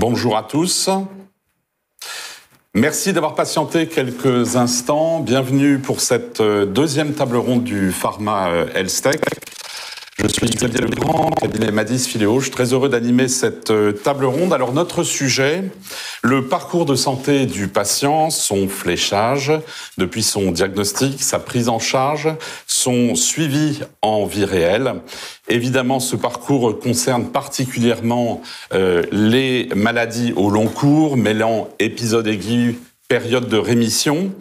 Bonjour à tous. Merci d'avoir patienté quelques instants. Bienvenue pour cette deuxième table ronde du Pharma Health-Tech. Je suis Xavier Legrand, cabinet Madis Philéo. Je suis très heureux d'animer cette table ronde. Alors, notre sujet, le parcours de santé du patient, son fléchage, depuis son diagnostic, sa prise en charge, son suivi en vie réelle. Évidemment, ce parcours concerne particulièrement les maladies au long cours, mêlant épisodes aigus, période de rémission.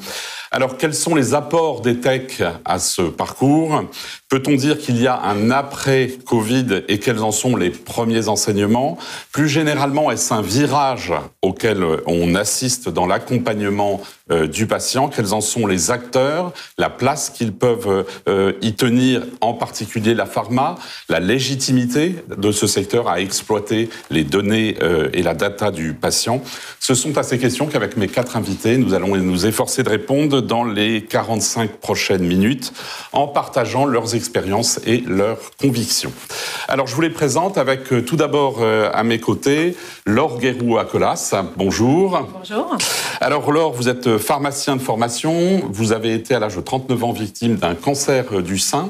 Alors, quels sont les apports des techs à ce parcours ? Peut-on dire qu'il y a un après-Covid et quels en sont les premiers enseignements ? Plus généralement, est-ce un virage auquel on assiste dans l'accompagnement du patient ? Quels en sont les acteurs, la place qu'ils peuvent y tenir, en particulier la pharma, la légitimité de ce secteur à exploiter les données et la data du patient ? Ce sont à ces questions qu'avec mes 4 invités, nous allons nous efforcer de répondre dans les 45 prochaines minutes en partageant leurs expériences et leurs convictions. Alors, je vous les présente avec tout d'abord à mes côtés Laure Guérou-Acolas. Bonjour. Bonjour. Alors Laure, vous êtes pharmacien de formation, vous avez été à l'âge de 39 ans victime d'un cancer du sein.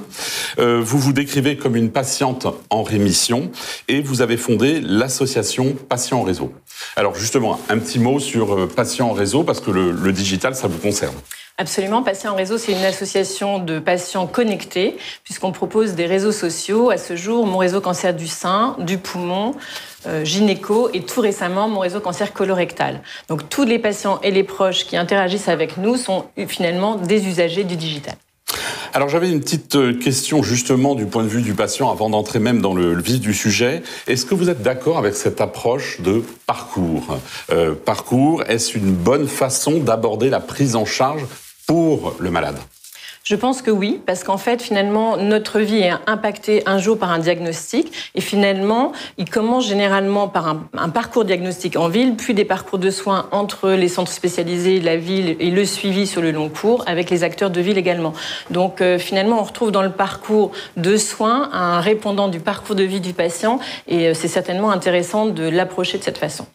Vous vous décrivez comme une patiente en rémission et vous avez fondé l'association Patients en Réseau. Alors justement, un petit mot sur Patients en Réseau parce que le digital, ça vous concerne. Absolument. Patients en Réseau, c'est une association de patients connectés, puisqu'on propose des réseaux sociaux. À ce jour, mon réseau cancer du sein, du poumon, gynéco, et tout récemment, mon réseau cancer colorectal. Donc, tous les patients et les proches qui interagissent avec nous sont finalement des usagers du digital. Alors j'avais une petite question justement du point de vue du patient avant d'entrer même dans le vif du sujet. Est-ce que vous êtes d'accord avec cette approche de parcours ? Parcours, est-ce une bonne façon d'aborder la prise en charge pour le malade ? Je pense que oui, parce qu'en fait, finalement, notre vie est impactée un jour par un diagnostic. Et finalement, il commence généralement par un parcours diagnostique en ville, puis des parcours de soins entre les centres spécialisés, la ville et le suivi sur le long cours, avec les acteurs de ville également. Donc, finalement, on retrouve dans le parcours de soins un répondant du parcours de vie du patient. Et c'est certainement intéressant de l'approcher de cette façon.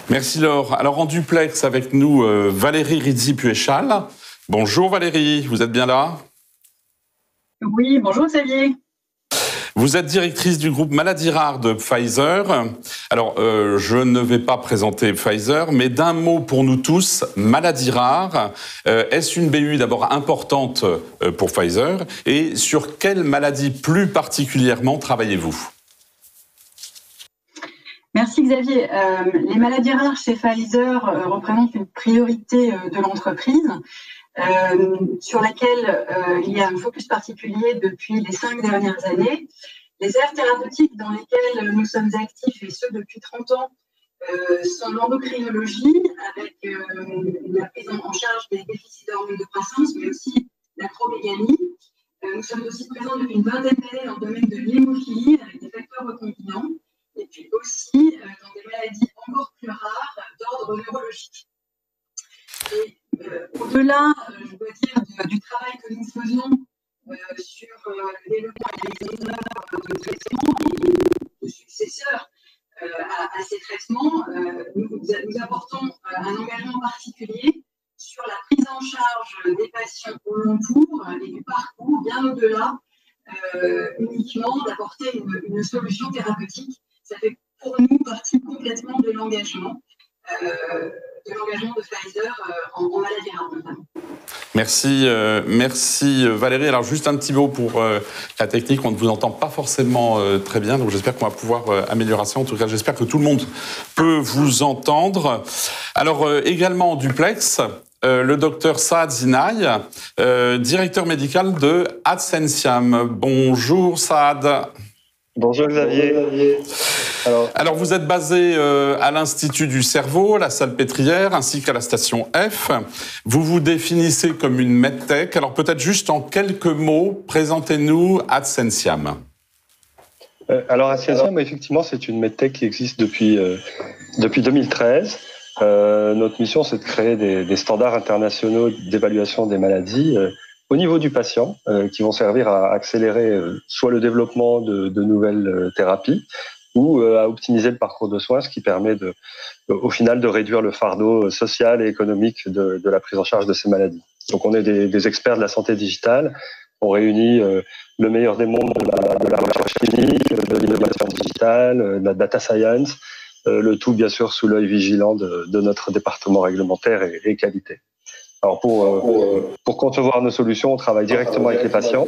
Merci Laure. Alors, en duplex avec nous, Valérie Rizzi-Puéchal. Bonjour Valérie, vous êtes bien là ? Oui, bonjour Xavier. Vous êtes directrice du groupe Maladies Rares de Pfizer. Alors, je ne vais pas présenter Pfizer, mais d'un mot pour nous tous, Maladies Rares, est-ce une BU d'abord importante pour Pfizer ? Et sur quelle maladie plus particulièrement travaillez-vous ? Merci Xavier. Les maladies rares chez Pfizer représentent une priorité de l'entreprise. Sur laquelle il y a un focus particulier depuis les 5 dernières années. Les aires thérapeutiques dans lesquelles nous sommes actifs, et ce depuis 30 ans, sont l'endocrinologie, avec la prise en charge des déficits d'hormones de croissance, mais aussi l'acromégalie. Nous sommes aussi présents depuis une vingtaine d'années dans le domaine de l'hémophilie, avec des facteurs recombinants, et puis aussi dans des maladies encore plus rares d'ordre neurologique. Et au-delà, je dois dire, du travail que nous faisons sur le développement et la mise en œuvre de traitements et de successeurs à ces traitements, nous apportons un engagement particulier sur la prise en charge des patients au long cours et du parcours, bien au-delà uniquement d'apporter une solution thérapeutique. Ça fait pour nous partie complètement de l'engagement de Pfizer en maladie rare notamment. Merci Valérie. Alors juste un petit mot pour la technique, on ne vous entend pas forcément très bien, donc j'espère qu'on va pouvoir améliorer ça. En tout cas, j'espère que tout le monde peut vous entendre. Alors également en duplex, le docteur Saad Zinaï, directeur médical de Adsensiam. Bonjour Saad. Bonjour Xavier. Alors vous êtes basé à l'Institut du Cerveau, à la Salpêtrière, ainsi qu'à la station F. Vous vous définissez comme une medtech. Alors peut-être juste en quelques mots, présentez-nous Adsensiam. Alors Adsensiam, effectivement, c'est une medtech qui existe depuis 2013. Notre mission, c'est de créer des standards internationaux d'évaluation des maladies au niveau du patient, qui vont servir à accélérer soit le développement de nouvelles thérapies, ou à optimiser le parcours de soins, ce qui permet au final de réduire le fardeau social et économique de la prise en charge de ces maladies. Donc on est des experts de la santé digitale, on réunit le meilleur des mondes de la recherche clinique, de l'innovation digitale, de la data science, le tout bien sûr sous l'œil vigilant de notre département réglementaire et qualité. Alors pour concevoir nos solutions, on travaille directement avec les patients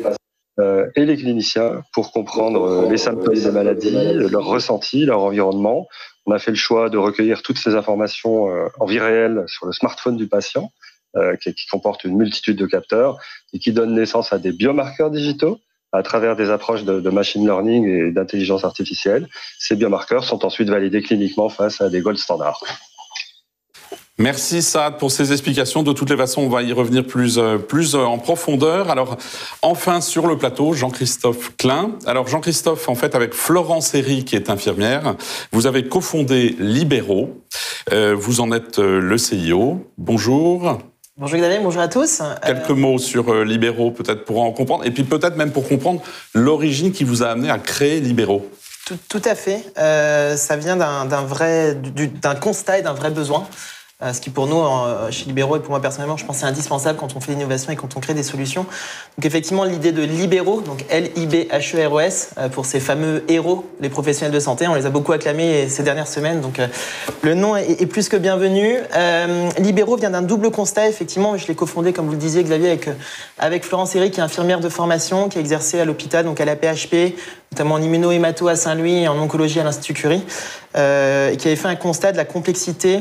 et les cliniciens pour comprendre les symptômes des maladies, leurs ressentis, leur environnement. On a fait le choix de recueillir toutes ces informations en vie réelle sur le smartphone du patient, qui comporte une multitude de capteurs et qui donne naissance à des biomarqueurs digitaux à travers des approches de machine learning et d'intelligence artificielle. Ces biomarqueurs sont ensuite validés cliniquement face à des gold standards. Merci Saad pour ces explications. De toutes les façons, on va y revenir plus en profondeur. Alors, enfin sur le plateau, Jean-Christophe Klein. Alors Jean-Christophe, en fait, avec Florence Herry, qui est infirmière, vous avez cofondé Libero. Vous en êtes le CIO. Bonjour. Bonjour Xavier, bonjour à tous. Quelques mots sur Libero, peut-être pour en comprendre, et puis peut-être même pour comprendre l'origine qui vous a amené à créer Libero. Tout à fait. Ça vient d'un constat et d'un vrai besoin. Ce qui pour nous, chez Libero et pour moi personnellement, je pense c'est indispensable quand on fait l'innovation et quand on crée des solutions. Donc effectivement, l'idée de Libero, donc L-I-B-H-E-R-O-S, pour ces fameux héros, les professionnels de santé, on les a beaucoup acclamés ces dernières semaines, donc le nom est plus que bienvenu. Libero vient d'un double constat, effectivement, je l'ai cofondé, comme vous le disiez Xavier, avec Florence Herry, qui est infirmière de formation, qui a exercé à l'hôpital, donc à la PHP, notamment en immuno-hémato à Saint-Louis et en oncologie à l'Institut Curie, et qui avait fait un constat de la complexité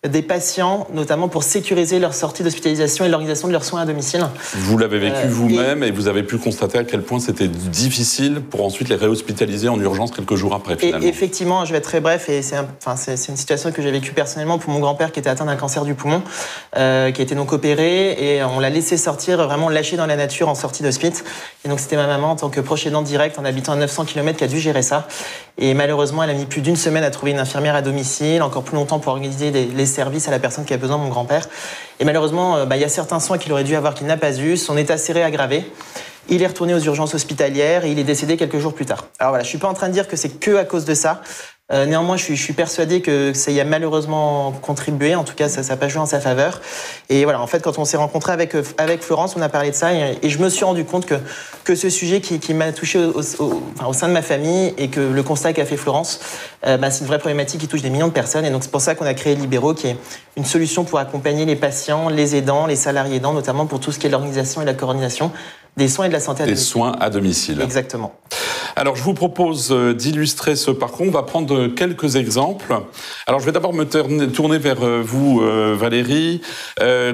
des patients, notamment pour sécuriser leur sortie d'hospitalisation et l'organisation de leurs soins à domicile. Vous l'avez vécu vous-même et vous avez pu constater à quel point c'était difficile pour ensuite les réhospitaliser en urgence quelques jours après, finalement. Et effectivement, je vais être très bref, et c'est une situation que j'ai vécue personnellement pour mon grand-père qui était atteint d'un cancer du poumon, qui a été donc opéré, et on l'a laissé sortir, vraiment lâché dans la nature en sortie d'hospice. Et donc c'était ma maman en tant que proche aidante direct, en habitant à 900 km, qui a dû gérer ça. Et malheureusement, elle a mis plus d'une semaine à trouver une infirmière à domicile, encore plus longtemps pour organiser les services à la personne qui a besoin, mon grand-père. Et malheureusement, il y a certains soins qu'il aurait dû avoir qu'il n'a pas eu. Son état s'est aggravé. Il est retourné aux urgences hospitalières et il est décédé quelques jours plus tard. Alors voilà, je suis pas en train de dire que c'est que à cause de ça. Néanmoins, je suis persuadé que ça y a malheureusement contribué. En tout cas, ça n'a pas joué en sa faveur. Et voilà, en fait, quand on s'est rencontré avec Florence, on a parlé de ça et je me suis rendu compte que ce sujet qui m'a touché au sein de ma famille et que le constat qu'a fait Florence, c'est une vraie problématique qui touche des millions de personnes. Et donc, c'est pour ça qu'on a créé Libero, qui est une solution pour accompagner les patients, les aidants, les salariés aidants, notamment pour tout ce qui est l'organisation et la coordination des soins et de la santé à domicile. Des soins à domicile. Exactement. Alors, je vous propose d'illustrer ce parcours. On va prendre quelques exemples. Alors, je vais d'abord me tourner vers vous, Valérie.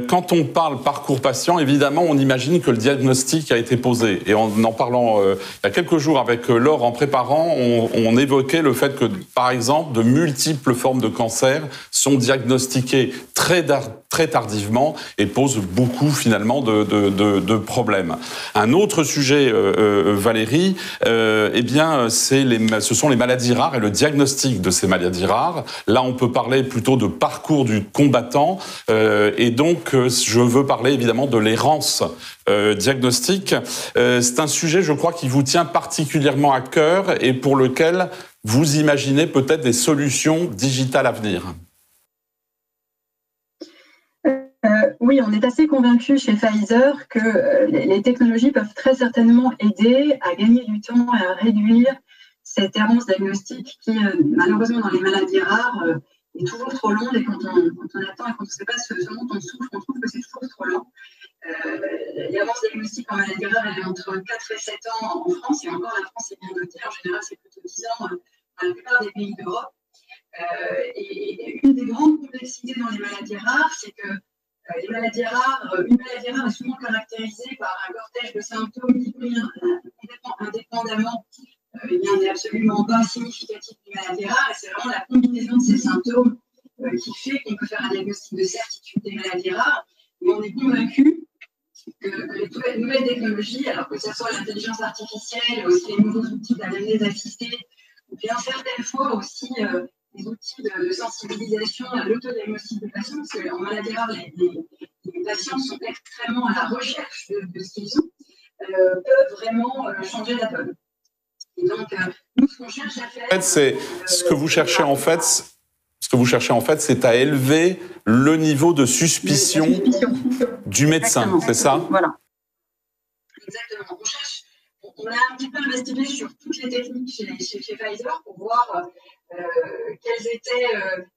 Quand on parle parcours patient, évidemment, on imagine que le diagnostic a été posé. Et en parlant il y a quelques jours avec Laure en préparant, on évoquait le fait que, par exemple, de multiples formes de cancer sont diagnostiquées très tardivement et posent beaucoup, finalement, de problèmes. Un autre sujet, Valérie, ce sont les maladies rares et le diagnostic de ces maladies rares. Là, on peut parler plutôt de parcours du combattant. Et donc, je veux parler évidemment de l'errance diagnostique. C'est un sujet, je crois, qui vous tient particulièrement à cœur et pour lequel vous imaginez peut-être des solutions digitales à venir. Oui, on est assez convaincus chez Pfizer que les technologies peuvent très certainement aider à gagner du temps et à réduire cette errance diagnostique qui, malheureusement, dans les maladies rares, est toujours trop longue. Et quand on attend et quand on ne sait pas ce dont on souffre, on trouve que c'est toujours trop lent. L'errance diagnostique en maladie rare, elle est entre 4 et 7 ans en France. Et encore, la France est bien notée. En général, c'est plutôt 10 ans dans la plupart des pays d'Europe. Et une des grandes complexités dans les maladies rares, c'est que une maladie rare est souvent caractérisée par un cortège de symptômes qui indépendamment n'est absolument pas significatif d'une maladie rare. Et c'est vraiment la combinaison de ces symptômes qui fait qu'on peut faire un diagnostic de certitude des maladies rares. Et on est convaincu que les nouvelles technologies, alors que ce soit l'intelligence artificielle, aussi les nouveaux outils d'analyse assistée, ou bien certaines fois aussi des outils de sensibilisation à l'autodiagnostic des patients, parce qu'en maladie rare, les patients sont extrêmement à la recherche de ce qu'ils ont, peuvent vraiment changer la donne. Et Et donc, nous, ce qu'on cherche à faire... En fait, c'est ce que vous cherchez en fait... Ce que vous cherchez en fait, c'est à élever le niveau de suspicion du médecin, c'est ça ? Voilà. Exactement. On a un petit peu investigué sur toutes les techniques chez Pfizer pour voir quels étaient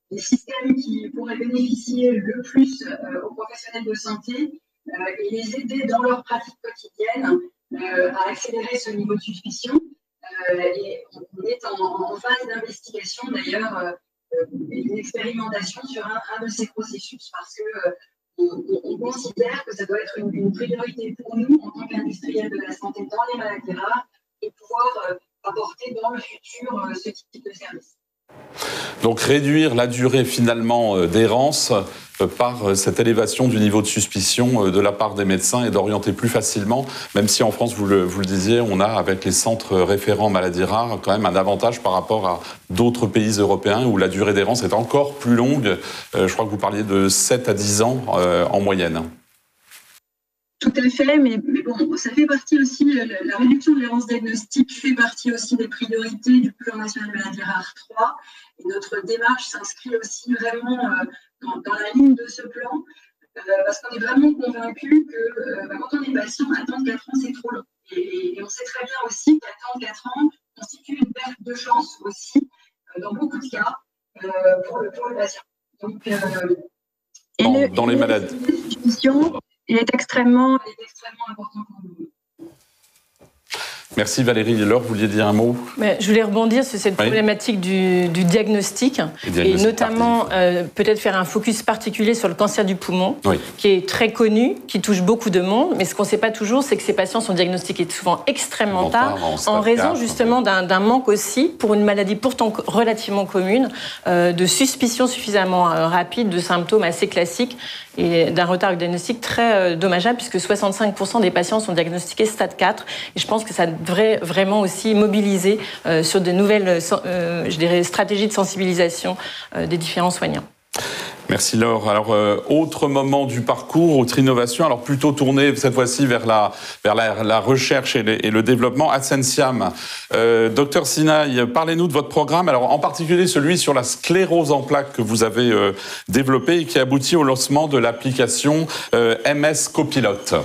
les systèmes qui pourraient bénéficier le plus aux professionnels de santé et les aider dans leur pratique quotidienne à accélérer ce niveau de suspicion. Et on est en phase d'investigation d'ailleurs. Une expérimentation sur un de ces processus parce que on considère que ça doit être une priorité pour nous en tant qu'industriels de la santé dans les maladies rares de pouvoir apporter dans le futur ce type de service. Donc réduire la durée finalement d'errance par cette élévation du niveau de suspicion de la part des médecins et d'orienter plus facilement, même si en France, vous le disiez, on a avec les centres référents maladies rares quand même un avantage par rapport à d'autres pays européens où la durée d'errance est encore plus longue. Je crois que vous parliez de 7 à 10 ans en moyenne. Tout à fait, mais bon, ça fait partie aussi, la réduction de l'errance diagnostique fait partie aussi des priorités du Plan national de maladies rares 3. Et notre démarche s'inscrit aussi vraiment dans la ligne de ce plan, parce qu'on est vraiment convaincus que quand on est patient, attendre 4 ans, c'est trop long. Et on sait très bien aussi qu'attendre 4 ans constitue une perte de chance aussi, dans beaucoup de cas, pour le patient. Donc, dans les maladies. Il est extrêmement important pour nous. Merci Valérie Laure, vous vouliez dire un mot ? Je voulais rebondir sur cette problématique du diagnostic et notamment peut-être faire un focus particulier sur le cancer du poumon, qui est très connu, qui touche beaucoup de monde, mais ce qu'on ne sait pas toujours, c'est que ces patients sont diagnostiqués souvent extrêmement tard, en raison justement d'un manque aussi, pour une maladie pourtant relativement commune, de suspicion suffisamment rapide, de symptômes assez classiques et d'un retard diagnostique très dommageable, puisque 65% des patients sont diagnostiqués stade 4, et je pense que ça devrait vraiment aussi mobiliser sur de nouvelles stratégies de sensibilisation des différents soignants. Merci Laure. Alors, autre moment du parcours, autre innovation, alors plutôt tourné cette fois-ci vers la recherche et le développement. Ascensiam, Dr Sinaï, parlez-nous de votre programme, alors en particulier celui sur la sclérose en plaques que vous avez développé et qui aboutit au lancement de l'application MS Copilot.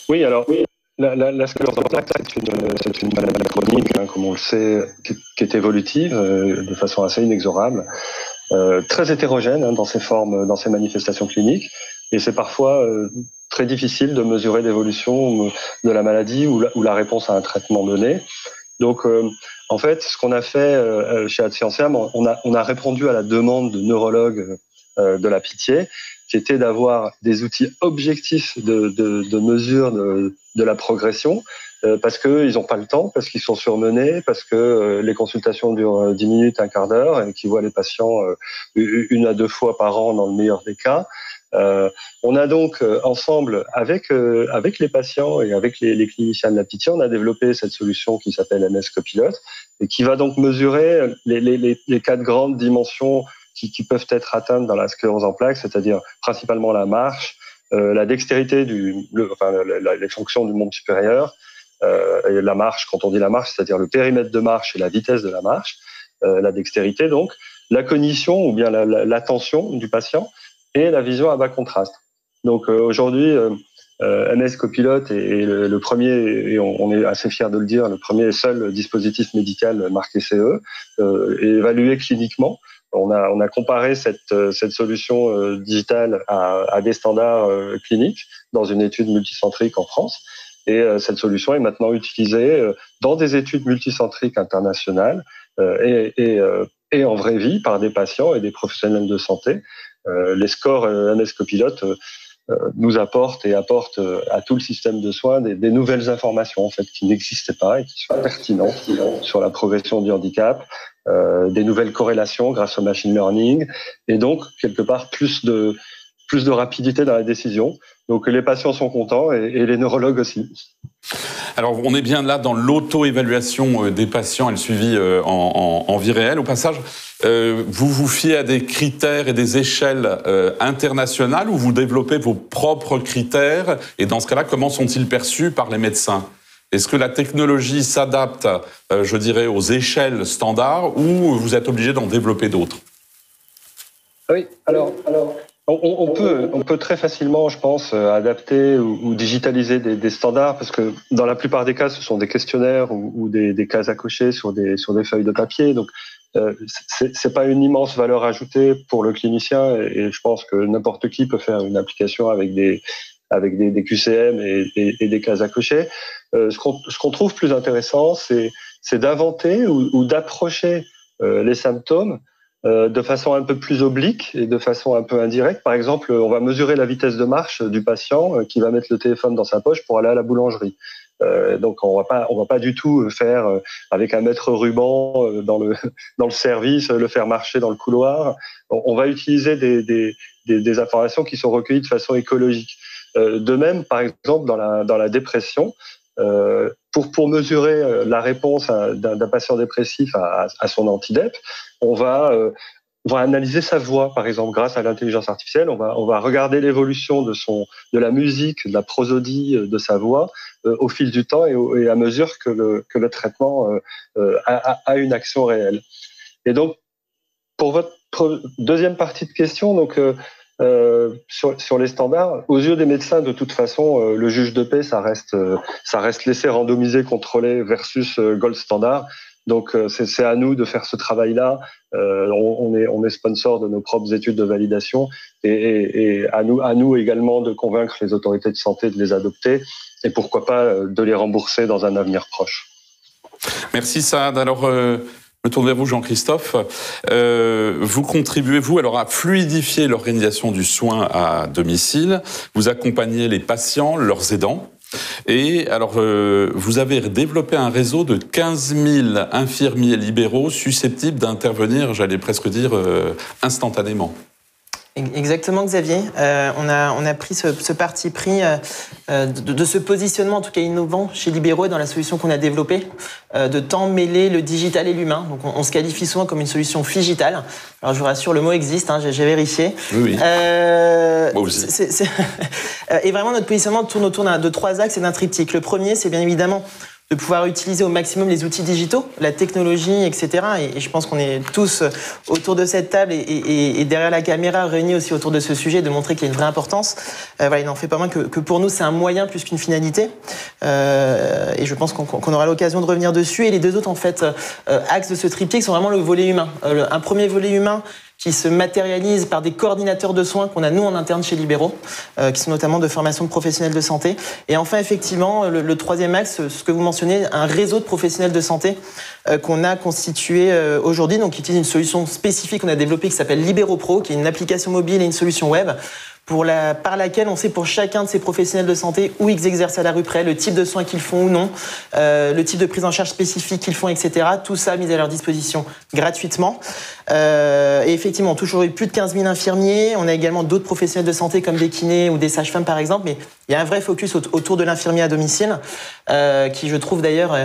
Oui, alors... La sclérose en plaques, c'est une maladie chronique, comme on le sait, qui est évolutive de façon assez inexorable, très hétérogène dans ses formes, dans ses manifestations cliniques, et c'est parfois très difficile de mesurer l'évolution de la maladie ou la réponse à un traitement donné. Donc, en fait, ce qu'on a fait chez Ascensiam, on a répondu à la demande de neurologues de la Pitié, qui était d'avoir des outils objectifs de mesure de la progression, parce qu'ils n'ont pas le temps, parce qu'ils sont surmenés, parce que les consultations durent 10 minutes, un quart d'heure, et qu'ils voient les patients 1 à 2 fois par an dans le meilleur des cas. On a donc ensemble, avec les patients et avec les cliniciens de la Pitié, on a développé cette solution qui s'appelle MS Copilot, et qui va donc mesurer les 4 grandes dimensions qui peuvent être atteintes dans la sclérose en plaques, c'est-à-dire principalement la marche, la dextérité, les fonctions du membre supérieur, et la marche, quand on dit la marche, c'est-à-dire le périmètre de marche et la vitesse de la marche, la dextérité donc, la cognition ou bien l'attention du patient et la vision à bas contraste. Donc aujourd'hui, MS Copilot est le premier, et on est assez fiers de le dire, le premier et seul dispositif médical marqué CE et évalué cliniquement. On a comparé cette solution digitale à des standards cliniques dans une étude multicentrique en France. Et cette solution est maintenant utilisée dans des études multicentriques internationales et en vraie vie par des patients et des professionnels de santé. Les scores MS Copilot nous apportent à tout le système de soins des nouvelles informations en fait qui n'existaient pas et qui sont pertinentes sur la progression du handicap, des nouvelles corrélations grâce au machine learning et donc quelque part plus de rapidité dans la décision. Donc les patients sont contents et les neurologues aussi. Alors on est bien là dans l'auto-évaluation des patients et le suivi en vie réelle. Au passage, vous vous fiez à des critères et des échelles internationales ou vous développez vos propres critères et dans ce cas-là, comment sont-ils perçus par les médecins ? Est-ce que la technologie s'adapte, je dirais, aux échelles standards ou vous êtes obligé d'en développer d'autres? Oui, alors on peut très facilement, je pense, adapter ou digitaliser des standards, parce que dans la plupart des cas, ce sont des questionnaires ou des cases à cocher sur des feuilles de papier. Donc, c'est pas une immense valeur ajoutée pour le clinicien, et je pense que n'importe qui peut faire une application avec des QCM et des cases à cocher. Ce qu'on trouve plus intéressant, c'est d'inventer ou d'approcher les symptômes de façon un peu plus oblique et de façon un peu indirecte. Par exemple, on va mesurer la vitesse de marche du patient qui va mettre le téléphone dans sa poche pour aller à la boulangerie. Donc on va pas du tout faire avec un mètre ruban dans le service, le faire marcher dans le couloir. On va utiliser des informations qui sont recueillies de façon écologique. De même, par exemple, dans la dépression, pour mesurer la réponse d'un patient dépressif à son antidep, on va analyser sa voix, par exemple, grâce à l'intelligence artificielle. On va regarder l'évolution de la musique, de la prosodie de sa voix au fil du temps et à mesure que le traitement a une action réelle. Et donc, pour votre deuxième partie de question, donc sur les standards, aux yeux des médecins, de toute façon, le juge de paix, ça reste l'essai randomisé contrôlé versus gold standard. Donc c'est à nous de faire ce travail-là. On est sponsor de nos propres études de validation et à nous également de convaincre les autorités de santé de les adopter et pourquoi pas de les rembourser dans un avenir proche. Merci Saad. Alors je me tourne vers vous, Jean-Christophe. Vous contribuez, vous, alors, à fluidifier l'organisation du soin à domicile. Vous accompagnez les patients, leurs aidants. Et alors, vous avez développé un réseau de 15 000 infirmiers libéraux susceptibles d'intervenir, j'allais presque dire, instantanément. Exactement, Xavier. On a pris ce parti pris de ce positionnement, en tout cas innovant, chez Libéraux et dans la solution qu'on a développée, de tant mêler le digital et l'humain. Donc, on se qualifie souvent comme une solution figitale. Alors, je vous rassure, le mot existe, hein, j'ai vérifié. Oui. Moi aussi. Et vraiment, notre positionnement tourne autour de 3 axes et d'un triptyque. Le premier, c'est bien évidemment de pouvoir utiliser au maximum les outils digitaux, la technologie, etc. Et je pense qu'on est tous autour de cette table et derrière la caméra réunis aussi autour de ce sujet, de montrer qu'il y a une vraie importance. Voilà, il n'en fait pas moins que pour nous, c'est un moyen plus qu'une finalité. Et je pense qu'on aura l'occasion de revenir dessus. Et les 2 autres, en fait, axes de ce triptyque sont vraiment le volet humain. Un premier volet humain qui se matérialise par des coordinateurs de soins qu'on a, nous, en interne chez Libéraux, qui sont notamment de formation de professionnels de santé. Et enfin, effectivement, le troisième axe, ce que vous mentionnez, un réseau de professionnels de santé qu'on a constitué aujourd'hui, donc qui utilise une solution spécifique qu'on a développée qui s'appelle Libéraux Pro, qui est une application mobile et une solution web, par laquelle on sait pour chacun de ces professionnels de santé où ils exercent à la rue près, le type de soins qu'ils font ou non, le type de prise en charge spécifique qu'ils font, etc. Tout ça mis à leur disposition gratuitement. Et effectivement, on a toujours eu plus de 15 000 infirmiers. On a également d'autres professionnels de santé comme des kinés ou des sages-femmes, par exemple. Mais il y a un vrai focus autour de l'infirmier à domicile, qui, je trouve d'ailleurs,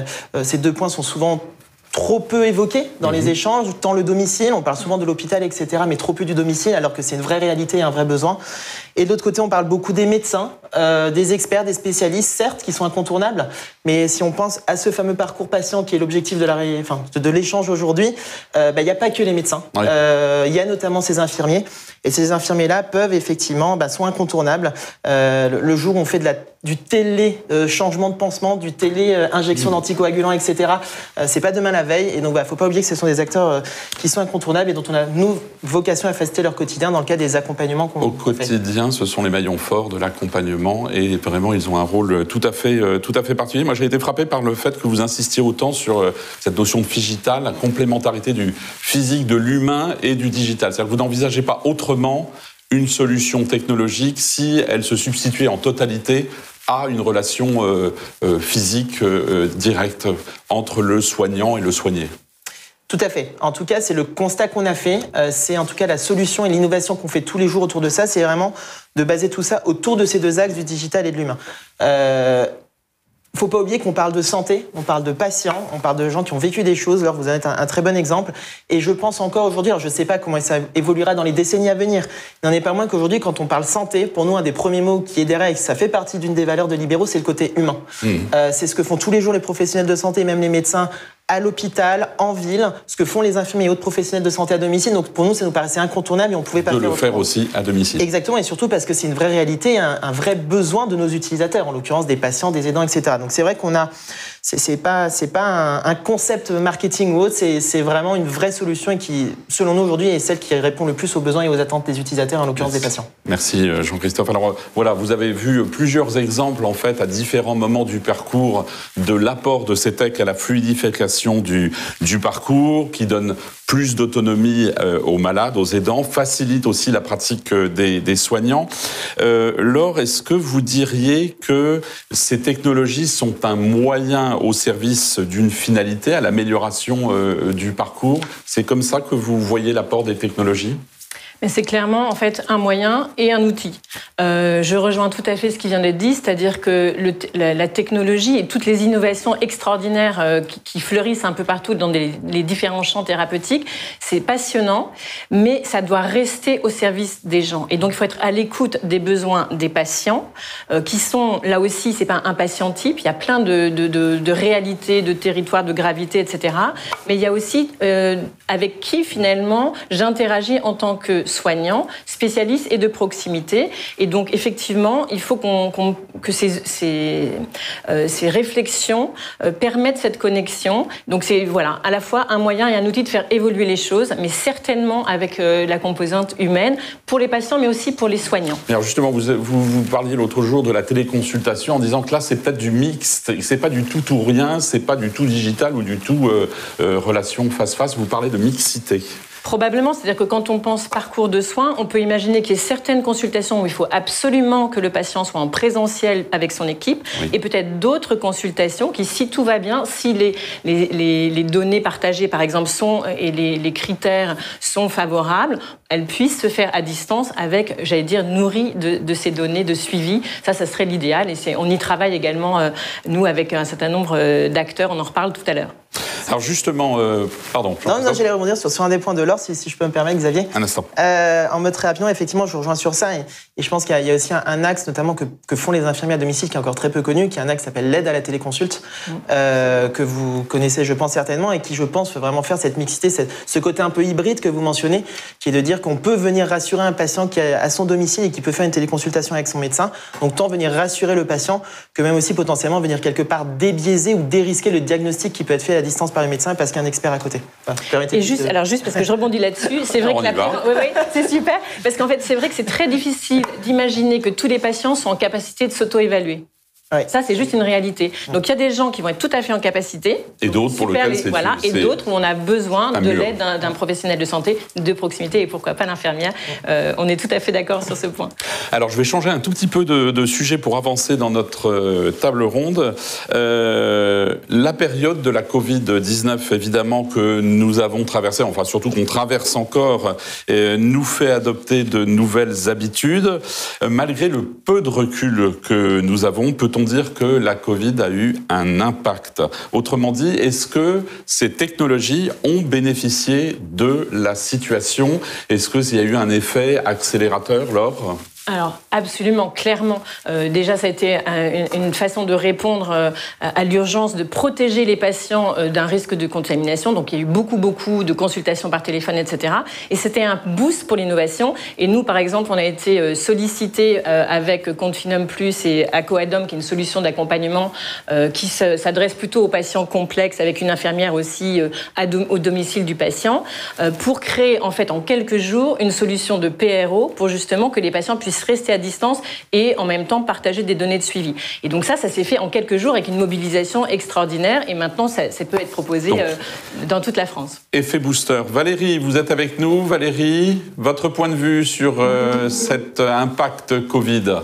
ces 2 points sont souvent trop peu évoqué dans les échanges, tant le domicile, on parle souvent de l'hôpital, etc., mais trop peu du domicile, alors que c'est une vraie réalité et un vrai besoin. Et de l'autre côté, on parle beaucoup des médecins, des experts, des spécialistes, certes, qui sont incontournables, mais si on pense à ce fameux parcours patient qui est l'objectif de l'échange aujourd'hui, il n'y a pas que les médecins. Oui. Il y a notamment ces infirmiers, et ces infirmiers-là peuvent effectivement, sont incontournables. Le jour où on fait du télé-changement de pansement, du télé-injection d'anticoagulants, etc., c'est pas demain la veille, et donc faut pas oublier que ce sont des acteurs qui sont incontournables et dont on a, nous, vocation à faciliter leur quotidien dans le cadre des accompagnements qu'on fait. Au quotidien, ce sont les maillons forts de l'accompagnement, et vraiment, ils ont un rôle tout à fait particulier. Moi, j'ai été frappé par le fait que vous insistiez autant sur cette notion de figital, la complémentarité du physique, de l'humain et du digital. C'est-à-dire que vous n'envisagez pas autrement une solution technologique si elle se substituait en totalité à une relation physique directe entre le soignant et le soigné. Tout à fait. En tout cas, c'est le constat qu'on a fait. C'est en tout cas la solution et l'innovation qu'on fait tous les jours autour de ça. C'est vraiment de baser tout ça autour de ces 2 axes du digital et de l'humain. faut pas oublier qu'on parle de santé, on parle de patients, on parle de gens qui ont vécu des choses. Alors vous en êtes un très bon exemple. Et je pense encore aujourd'hui, alors je sais pas comment ça évoluera dans les décennies à venir, il n'en est pas moins qu'aujourd'hui, quand on parle santé, pour nous, un des premiers mots qui est derrière, et ça fait partie d'une des valeurs de Libéraux, c'est le côté humain. C'est ce que font tous les jours les professionnels de santé, même les médecins, à l'hôpital, en ville, ce que font les infirmiers et autres professionnels de santé à domicile. Donc pour nous, ça nous paraissait incontournable et on ne pouvait pas le faire aussi à domicile. Exactement, et surtout parce que c'est une vraie réalité, un vrai besoin de nos utilisateurs, en l'occurrence des patients, des aidants, etc. Donc c'est vrai qu'on a, c'est pas un concept marketing ou autre, c'est vraiment une vraie solution et qui, selon nous aujourd'hui, est celle qui répond le plus aux besoins et aux attentes des utilisateurs, en l'occurrence des patients. Merci Jean-Christophe. Alors voilà, vous avez vu plusieurs exemples en fait à différents moments du parcours de l'apport de ces techs à la fluidification du parcours, qui donne plus d'autonomie aux malades, aux aidants, facilite aussi la pratique des soignants. Laure, est-ce que vous diriez que ces technologies sont un moyen au service d'une finalité, à l'amélioration du parcours? C'est comme ça que vous voyez l'apport des technologies ? Mais c'est clairement en fait un moyen et un outil. Je rejoins tout à fait ce qui vient d'être dit, c'est-à-dire que la technologie et toutes les innovations extraordinaires qui fleurissent un peu partout dans les différents champs thérapeutiques, c'est passionnant, mais ça doit rester au service des gens. Et donc il faut être à l'écoute des besoins des patients, qui sont là aussi, c'est pas un patient type, il y a plein de réalités, de territoires, de gravité, etc. Mais il y a aussi avec qui finalement j'interagis en tant que soignants, spécialistes et de proximité. Et donc, effectivement, il faut que ces réflexions permettent cette connexion. Donc, c'est voilà, à la fois un moyen et un outil de faire évoluer les choses, mais certainement avec la composante humaine pour les patients, mais aussi pour les soignants. Alors justement, vous parliez l'autre jour de la téléconsultation en disant que là, c'est peut-être du mix, c'est pas du tout ou rien, c'est pas du tout digital ou du tout relation face-face. Vous parlez de mixité. Probablement, c'est-à-dire que quand on pense parcours de soins, on peut imaginer qu'il y ait certaines consultations où il faut absolument que le patient soit en présentiel avec son équipe, oui. Et peut-être d'autres consultations qui, si tout va bien, si les données partagées, par exemple, et les critères sont favorables, elles puissent se faire à distance avec, j'allais dire, nourries de ces données de suivi. Ça serait l'idéal et on y travaille également, nous, avec un certain nombre d'acteurs, on en reparle tout à l'heure. Alors justement, pardon. Non, j'allais rebondir sur un des points de Laure, si je peux me permettre, Xavier. Un instant. En mode très rapidement, effectivement, je vous rejoins sur ça. Et je pense qu'il y a aussi un axe, notamment, que font les infirmiers à domicile, qui est encore très peu connu, qui est un axe qui s'appelle l'aide à la téléconsulte, que vous connaissez, je pense, certainement, et qui, je pense, peut vraiment faire cette mixité, ce côté un peu hybride que vous mentionnez, qui est de dire qu'on peut venir rassurer un patient qui est à son domicile et qui peut faire une téléconsultation avec son médecin. Donc, tant venir rassurer le patient que même aussi, potentiellement, venir quelque part débiaiser ou dérisquer le diagnostic qui peut être fait à la distance par le médecin parce qu'il y a un expert à côté. Et juste parce que je rebondis là-dessus, c'est vrai que c'est super, parce qu'en fait, c'est vrai que c'est très difficile d'imaginer que tous les patients sont en capacité de s'auto-évaluer. Ouais. Ça, c'est juste une réalité. Donc, il y a des gens qui vont être tout à fait en capacité. Et d'autres pour lesquels c'est... Voilà, et d'autres où on a besoin de l'aide d'un professionnel de santé de proximité et pourquoi pas l'infirmière. On est tout à fait d'accord sur ce point. Alors, je vais changer un tout petit peu de sujet pour avancer dans notre table ronde. La période de la Covid-19, évidemment, que nous avons traversée, enfin surtout qu'on traverse encore, nous fait adopter de nouvelles habitudes. Malgré le peu de recul que nous avons, peut-on dire que la Covid a eu un impact? Autrement dit, est-ce que ces technologies ont bénéficié de la situation? Est-ce qu'il y a eu un effet accélérateur, Laure ? Alors, absolument, clairement. Déjà, ça a été une façon de répondre à l'urgence de protéger les patients d'un risque de contamination. Donc, il y a eu beaucoup de consultations par téléphone, etc. Et c'était un boost pour l'innovation. Et nous, par exemple, on a été sollicités avec Confinum Plus et Acoadom, qui est une solution d'accompagnement qui s'adresse plutôt aux patients complexes, avec une infirmière aussi au domicile du patient, pour créer, en fait, en quelques jours, une solution de PRO pour justement que les patients puissent rester à distance et en même temps partager des données de suivi. Et donc ça s'est fait en quelques jours avec une mobilisation extraordinaire et maintenant ça peut être proposé dans toute la France. Effet booster. Valérie, vous êtes avec nous. Valérie, votre point de vue sur cet impact Covid?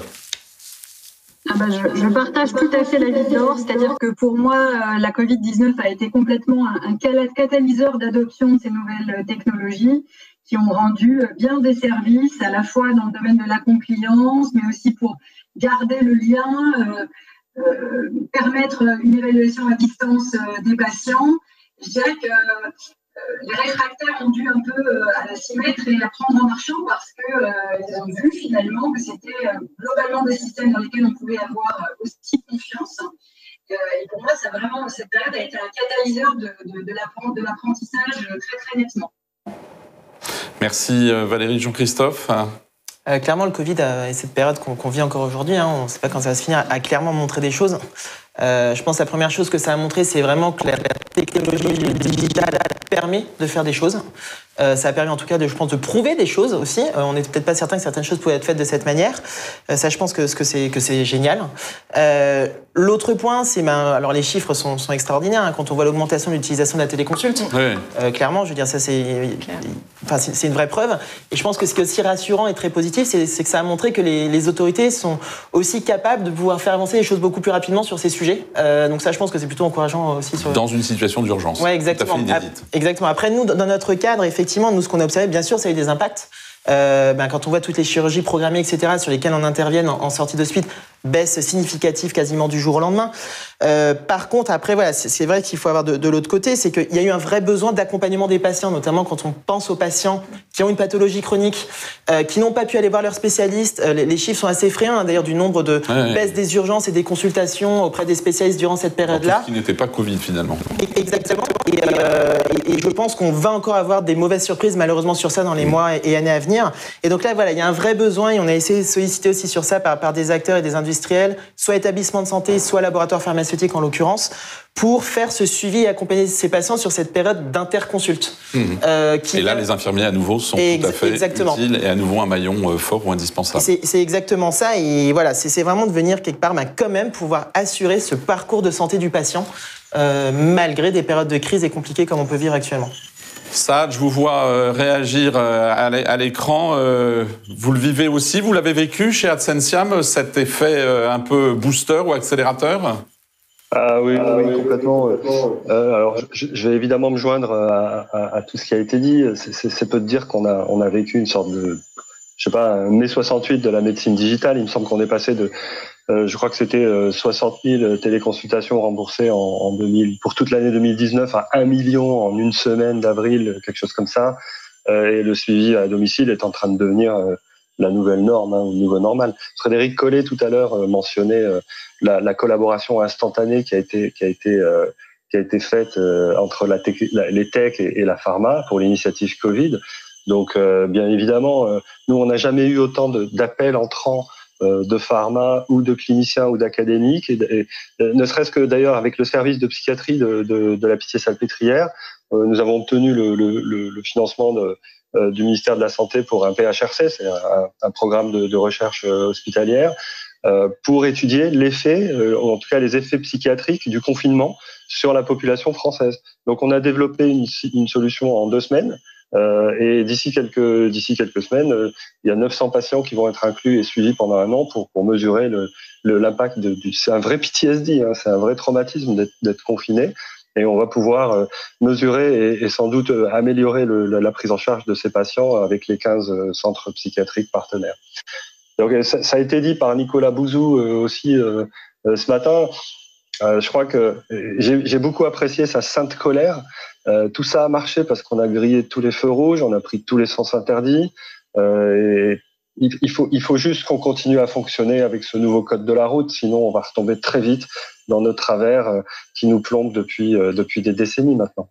Je partage tout à fait l'avis de Laure, c'est-à-dire que pour moi, la Covid-19 a été complètement un catalyseur d'adoption de ces nouvelles technologies qui ont rendu bien des services, à la fois dans le domaine de la compliance, mais aussi pour garder le lien permettre une évaluation à distance des patients. Je dirais que les réfractaires ont dû un peu s'y mettre et la prendre en marchant parce qu'ils ont vu finalement que c'était globalement des systèmes dans lesquels on pouvait avoir aussi confiance. Et pour moi, cette période a été un catalyseur de l'apprentissage très très nettement. Merci Valérie. Jean-Christophe. Clairement, le Covid et cette période qu'on vit encore aujourd'hui, on ne sait pas quand ça va se finir, a clairement montré des choses. Je pense que la première chose que ça a montré, c'est vraiment que la technologie digitale permet de faire des choses. Ça a permis en tout cas de prouver des choses aussi. On n'est peut-être pas certain que certaines choses pouvaient être faites de cette manière. Ça, je pense que c'est génial. L'autre point, c'est alors les chiffres sont extraordinaires hein, quand on voit l'augmentation de l'utilisation de la téléconsulte. Oui. Clairement, je veux dire ça c'est une vraie preuve. Et je pense que ce qui est aussi rassurant et très positif, c'est que ça a montré que les autorités sont aussi capables de pouvoir faire avancer les choses beaucoup plus rapidement sur ces sujets. Donc ça, je pense que c'est plutôt encourageant aussi. Dans une situation d'urgence. Oui, exactement. Tout à fait inédite. Exactement. Après, nous, dans notre cadre, effectivement, nous, ce qu'on a observé, bien sûr, ça a eu des impacts. Quand on voit toutes les chirurgies programmées, etc., sur lesquelles on intervient en sortie d'hospice, baisse significative quasiment du jour au lendemain. Par contre, après, voilà, c'est vrai qu'il faut avoir de l'autre côté, c'est qu'il y a eu un vrai besoin d'accompagnement des patients, notamment quand on pense aux patients qui ont une pathologie chronique, qui n'ont pas pu aller voir leur spécialiste. Les chiffres sont assez effrayants, hein, d'ailleurs, du nombre de baisse des urgences et des consultations auprès des spécialistes durant cette période-là. Qui n'était pas Covid, finalement. Exactement. Et je pense qu'on va encore avoir des mauvaises surprises, malheureusement, sur ça dans les mois et années à venir. Et donc là, voilà, il y a un vrai besoin, et on a essayé de solliciter aussi sur ça par des acteurs et des industriels, soit établissements de santé, soit laboratoires pharmaceutiques en l'occurrence, pour faire ce suivi et accompagner ces patients sur cette période d'interconsulte. Et là, les infirmiers, à nouveau, sont tout à fait utiles et à nouveau un maillon fort ou indispensable. C'est exactement ça. Et voilà, c'est vraiment de venir quelque part, quand même, pouvoir assurer ce parcours de santé du patient, malgré des périodes de crise et compliquées comme on peut vivre actuellement. Saad, je vous vois réagir à l'écran. Vous le vivez aussi, vous l'avez vécu chez Adsensiam, cet effet un peu booster ou accélérateur ? Ah oui, complètement. Alors, je vais évidemment me joindre à tout ce qui a été dit. C'est peu de dire qu'on a vécu une sorte de, un mai 68 de la médecine digitale. Il me semble qu'on est passé de, je crois que c'était 60 000 téléconsultations remboursées en 2000 pour toute l'année 2019 à 1 million en une semaine d'avril, quelque chose comme ça. Et le suivi à domicile est en train de devenir la nouvelle norme, ou le nouveau normal. Frédéric Collet tout à l'heure mentionnait la collaboration instantanée qui a été faite entre les techs et la pharma pour l'initiative Covid. Donc bien évidemment, nous on n'a jamais eu autant d'appels entrants de pharma ou de cliniciens ou d'académiques, et ne serait-ce que d'ailleurs avec le service de psychiatrie de la Pitié-Salpêtrière, nous avons obtenu le financement du ministère de la Santé pour un PHRC, c'est un programme de recherche hospitalière, pour étudier l'effet, en tout cas les effets psychiatriques du confinement sur la population française. Donc on a développé une solution en 2 semaines, et d'ici quelques semaines, il y a 900 patients qui vont être inclus et suivis pendant 1 an pour mesurer l'impact c'est un vrai PTSD, hein, c'est un vrai traumatisme d'être confiné. Et on va pouvoir mesurer et sans doute améliorer la prise en charge de ces patients avec les 15 centres psychiatriques partenaires. Donc, ça a été dit par Nicolas Bouzou aussi ce matin. Je crois que j'ai beaucoup apprécié sa sainte colère. Tout ça a marché parce qu'on a grillé tous les feux rouges, on a pris tous les sens interdits. Et il faut juste qu'on continue à fonctionner avec ce nouveau code de la route, sinon on va retomber très vite dans nos travers qui nous plombent depuis des décennies maintenant.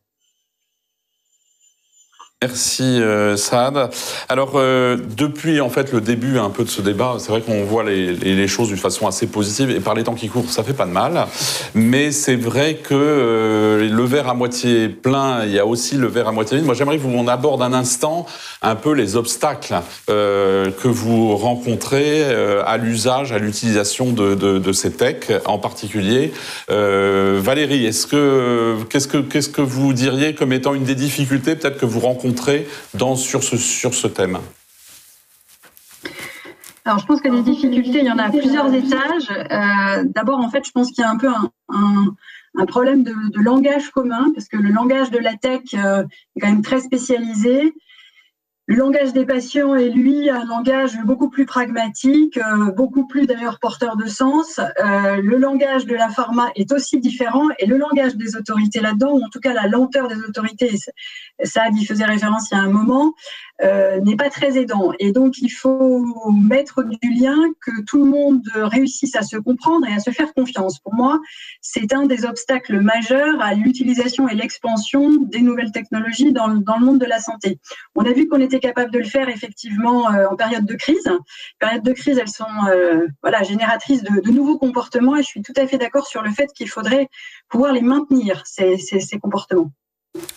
Merci Saad. Alors depuis en fait le début un peu de ce débat, c'est vrai qu'on voit les choses d'une façon assez positive, et par les temps qui courent, ça fait pas de mal. Mais c'est vrai que le verre à moitié plein, il y a aussi le verre à moitié vide. Moi, j'aimerais qu'on aborde un instant un peu les obstacles que vous rencontrez à l'usage, à l'utilisation de ces techs en particulier. Valérie, qu'est-ce que vous diriez comme étant une des difficultés peut-être que vous rencontrez sur ce thème? Alors, je pense que les difficultés, il y en a à plusieurs étages. D'abord, en fait, je pense qu'il y a un peu un problème de langage commun, parce que le langage de la tech est quand même très spécialisé. Le langage des patients est, lui, un langage beaucoup plus pragmatique, beaucoup plus d'ailleurs porteur de sens. Le langage de la pharma est aussi différent et le langage des autorités là-dedans, ou en tout cas la lenteur des autorités, ça y faisait référence il y a un moment, n'est pas très aidant. Et donc, il faut mettre du lien, que tout le monde réussisse à se comprendre et à se faire confiance. Pour moi, c'est un des obstacles majeurs à l'utilisation et l'expansion des nouvelles technologies dans le monde de la santé. On a vu qu'on était capable de le faire effectivement en période de crise. Les périodes de crise, elles sont génératrices de nouveaux comportements et je suis tout à fait d'accord sur le fait qu'il faudrait pouvoir les maintenir, ces comportements.